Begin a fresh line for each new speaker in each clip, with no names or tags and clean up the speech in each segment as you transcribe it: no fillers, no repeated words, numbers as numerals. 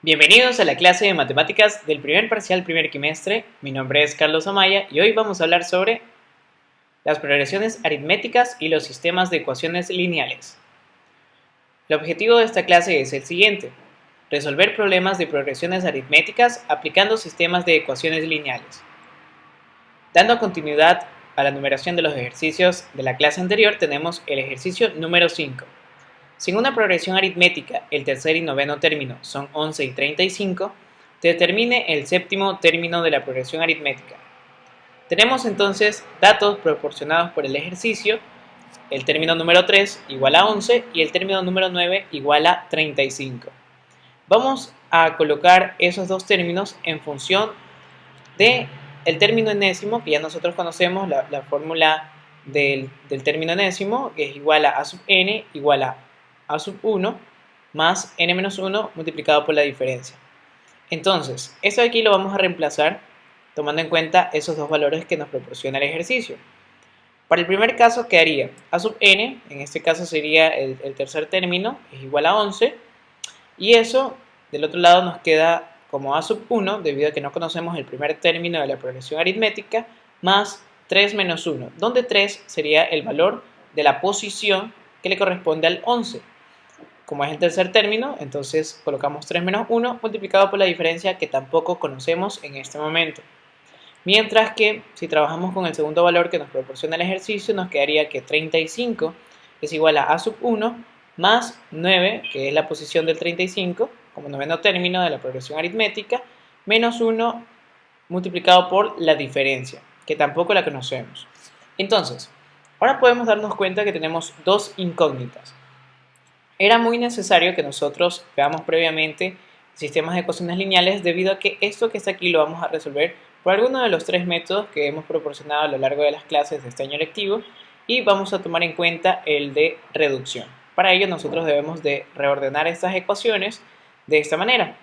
Bienvenidos a la clase de matemáticas del primer parcial primer quimestre. Mi nombre es Carlos Amaya y hoy vamos a hablar sobre las progresiones aritméticas y los sistemas de ecuaciones lineales. El objetivo de esta clase es el siguiente: resolver problemas de progresiones aritméticas aplicando sistemas de ecuaciones lineales. Dando continuidad a la numeración de los ejercicios de la clase anterior, tenemos el ejercicio número 5. Si en una progresión aritmética el tercer y noveno término son 11 y 35, determine el séptimo término de la progresión aritmética. Tenemos entonces datos proporcionados por el ejercicio: el término número 3 igual a 11 y el término número 9 igual a 35. Vamos a colocar esos dos términos en función del término enésimo, que ya nosotros conocemos la fórmula del término enésimo, que es igual a sub n igual a sub 1 más n menos 1 multiplicado por la diferencia. Entonces, esto de aquí lo vamos a reemplazar tomando en cuenta esos dos valores que nos proporciona el ejercicio. Para el primer caso quedaría a sub n, en este caso sería el tercer término, es igual a 11, y eso del otro lado nos queda como a sub 1, debido a que no conocemos el primer término de la progresión aritmética, más 3 menos 1, donde 3 sería el valor de la posición que le corresponde al 11. Como es el tercer término, entonces colocamos 3 menos 1 multiplicado por la diferencia que tampoco conocemos en este momento. Mientras que si trabajamos con el segundo valor que nos proporciona el ejercicio, nos quedaría que 35 es igual a sub 1 más 9, que es la posición del 35, como noveno término de la progresión aritmética, menos 1 multiplicado por la diferencia, que tampoco la conocemos. Entonces, ahora podemos darnos cuenta que tenemos dos incógnitas. Era muy necesario que nosotros veamos previamente sistemas de ecuaciones lineales, debido a que esto que está aquí lo vamos a resolver por alguno de los tres métodos que hemos proporcionado a lo largo de las clases de este año lectivo, y vamos a tomar en cuenta el de reducción. Para ello nosotros debemos de reordenar estas ecuaciones de esta manera.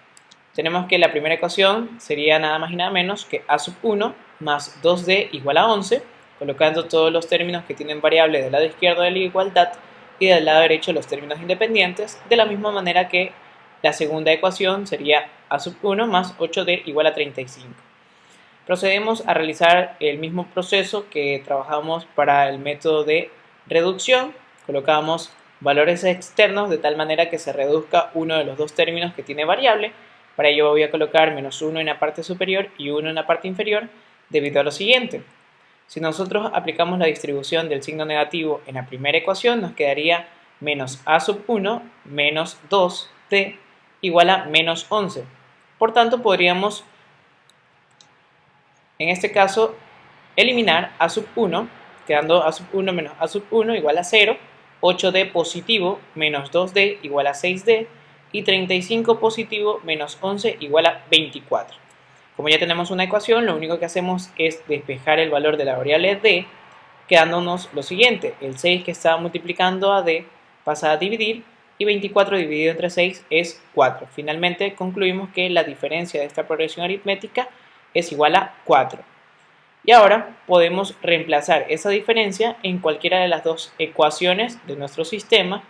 Tenemos que la primera ecuación sería nada más y nada menos que a sub 1 más 2d igual a 11, colocando todos los términos que tienen variable del lado izquierdo de la igualdad y del lado derecho los términos independientes, de la misma manera que la segunda ecuación sería a sub 1 más 8d igual a 35. Procedemos a realizar el mismo proceso que trabajamos para el método de reducción. Colocamos valores externos de tal manera que se reduzca uno de los dos términos que tiene variable. Para ello voy a colocar menos 1 en la parte superior y 1 en la parte inferior, debido a lo siguiente: si nosotros aplicamos la distribución del signo negativo en la primera ecuación, nos quedaría menos a sub 1 menos 2t igual a menos 11. Por tanto, podríamos, en este caso, eliminar a sub 1, quedando a sub 1 menos a sub 1 igual a 0, 8d positivo menos 2d igual a 6d, y 35 positivo menos 11 igual a 24. Como ya tenemos una ecuación, lo único que hacemos es despejar el valor de la variable d, quedándonos lo siguiente: el 6 que está multiplicando a d pasa a dividir, y 24 dividido entre 6 es 4. Finalmente concluimos que la diferencia de esta progresión aritmética es igual a 4. Y ahora podemos reemplazar esa diferencia en cualquiera de las dos ecuaciones de nuestro sistema.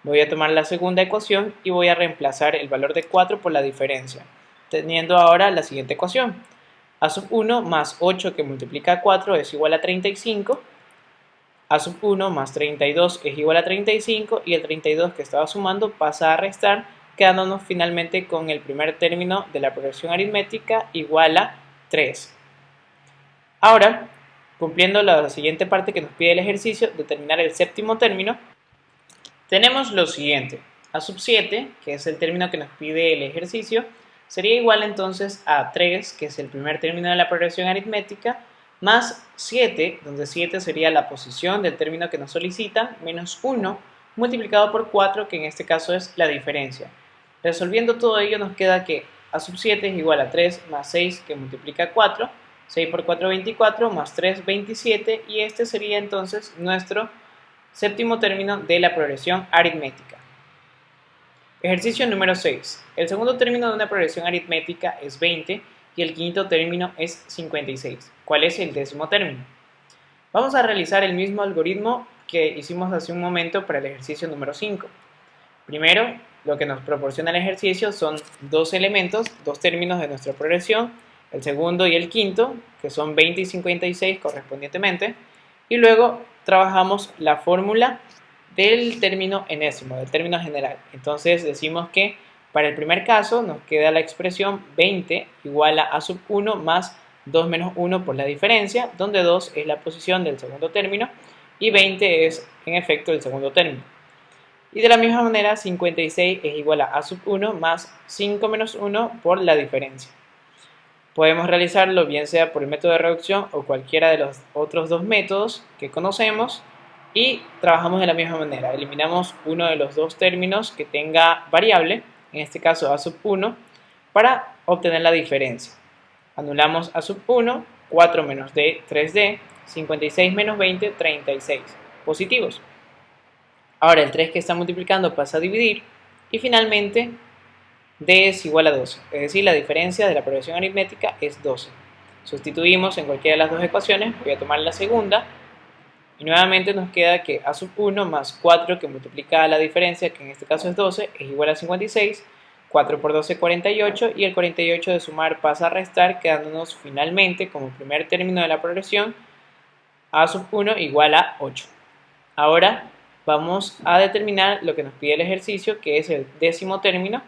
Voy a tomar la segunda ecuación y voy a reemplazar el valor de 4 por la diferencia, teniendo ahora la siguiente ecuación: a sub 1 más 8 que multiplica a 4 es igual a 35, a sub 1 más 32 es igual a 35, y el 32 que estaba sumando pasa a restar, quedándonos finalmente con el primer término de la progresión aritmética igual a 3. Ahora, cumpliendo la siguiente parte que nos pide el ejercicio, determinar el séptimo término, tenemos lo siguiente: a sub 7, que es el término que nos pide el ejercicio, sería igual entonces a 3, que es el primer término de la progresión aritmética, más 7, donde 7 sería la posición del término que nos solicitan, menos 1, multiplicado por 4, que en este caso es la diferencia. Resolviendo todo ello, nos queda que a sub 7 es igual a 3 más 6 que multiplica 4, 6 por 4 24, más 3 27, y este sería entonces nuestro séptimo término de la progresión aritmética. Ejercicio número 6. El segundo término de una progresión aritmética es 20 y el quinto término es 56. ¿Cuál es el décimo término? Vamos a realizar el mismo algoritmo que hicimos hace un momento para el ejercicio número 5. Primero, lo que nos proporciona el ejercicio son dos elementos, dos términos de nuestra progresión, el segundo y el quinto, que son 20 y 56 correspondientemente, y luego trabajamos la fórmula del término enésimo, del término general. Entonces decimos que para el primer caso nos queda la expresión 20 igual a sub 1 más 2 menos 1 por la diferencia, donde 2 es la posición del segundo término y 20 es en efecto el segundo término. Y de la misma manera 56 es igual a sub 1 más 5 menos 1 por la diferencia. Podemos realizarlo bien sea por el método de reducción o cualquiera de los otros dos métodos que conocemos y trabajamos de la misma manera. Eliminamos uno de los dos términos que tenga variable, en este caso a sub 1, para obtener la diferencia. Anulamos a sub 1, 4 menos d, 3d, 56 menos 20, 36, positivos. Ahora el 3 que está multiplicando pasa a dividir y finalmente d es igual a 12, es decir, la diferencia de la progresión aritmética es 12. Sustituimos en cualquiera de las dos ecuaciones, voy a tomar la segunda, y nuevamente nos queda que a sub 1 más 4 que multiplica la diferencia, que en este caso es 12, es igual a 56, 4 por 12 48, y el 48 de sumar pasa a restar, quedándonos finalmente como primer término de la progresión a sub 1 igual a 8. Ahora vamos a determinar lo que nos pide el ejercicio, que es el décimo término.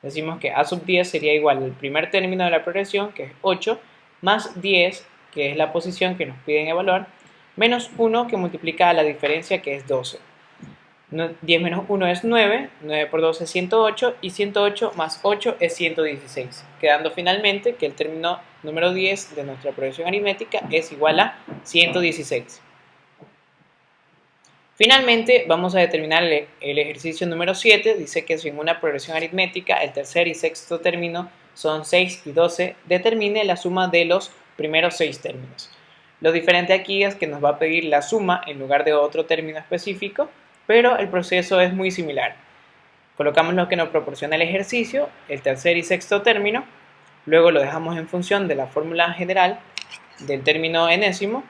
Decimos que a sub 10 sería igual al primer término de la progresión, que es 8, más 10, que es la posición que nos piden evaluar, menos 1 que multiplica la diferencia, que es 12. 10 menos 1 es 9, 9 por 12 es 108, y 108 más 8 es 116, quedando finalmente que el término número 10 de nuestra progresión aritmética es igual a 116. Finalmente, vamos a determinar el ejercicio número 7. Dice que si en una progresión aritmética el tercer y sexto término son 6 y 12, determine la suma de los primeros 6 términos. Lo diferente aquí es que nos va a pedir la suma en lugar de otro término específico, pero el proceso es muy similar. Colocamos lo que nos proporciona el ejercicio, el tercer y sexto término, luego lo dejamos en función de la fórmula general del término enésimo,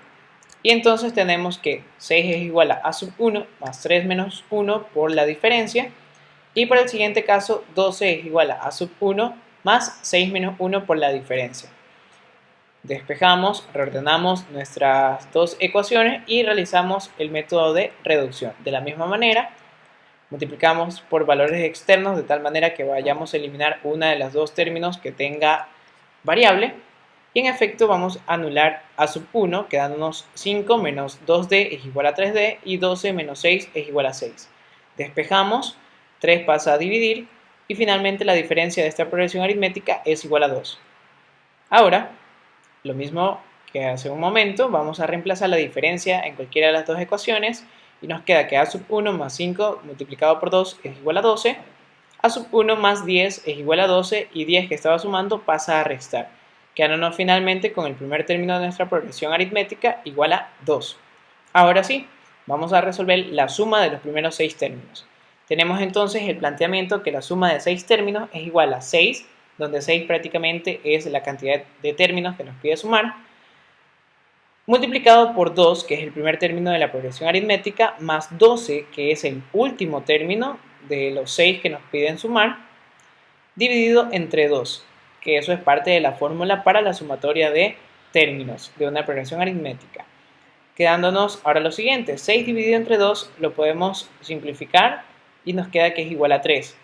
y entonces tenemos que 6 es igual a sub 1 más 3 menos 1 por la diferencia. Y para el siguiente caso, 12 es igual a sub 1 más 6 menos 1 por la diferencia. Despejamos, reordenamos nuestras dos ecuaciones y realizamos el método de reducción. De la misma manera, multiplicamos por valores externos de tal manera que vayamos a eliminar una de las dos términos que tenga variable. Y en efecto vamos a anular a sub 1, quedándonos 5 menos 2d es igual a 3d y 12 menos 6 es igual a 6. Despejamos, 3 pasa a dividir y finalmente la diferencia de esta progresión aritmética es igual a 2. Ahora, lo mismo que hace un momento, vamos a reemplazar la diferencia en cualquiera de las dos ecuaciones y nos queda que a sub 1 más 5 multiplicado por 2 es igual a 12, a sub 1 más 10 es igual a 12 y 10 que estaba sumando pasa a restar, quedándonos finalmente con el primer término de nuestra progresión aritmética igual a 2. Ahora sí, vamos a resolver la suma de los primeros 6 términos. Tenemos entonces el planteamiento que la suma de 6 términos es igual a 6, donde 6 prácticamente es la cantidad de términos que nos pide sumar, multiplicado por 2, que es el primer término de la progresión aritmética, más 12, que es el último término de los 6 que nos piden sumar, dividido entre 2. Que eso es parte de la fórmula para la sumatoria de términos de una progresión aritmética. Quedándonos ahora lo siguiente, 6 dividido entre 2 lo podemos simplificar y nos queda que es igual a 3.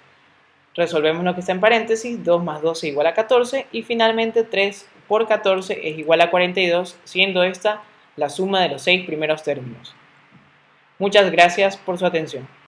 Resolvemos lo que está en paréntesis, 2 más 12 igual a 14 y finalmente 3 por 14 es igual a 42, siendo esta la suma de los 6 primeros términos. Muchas gracias por su atención.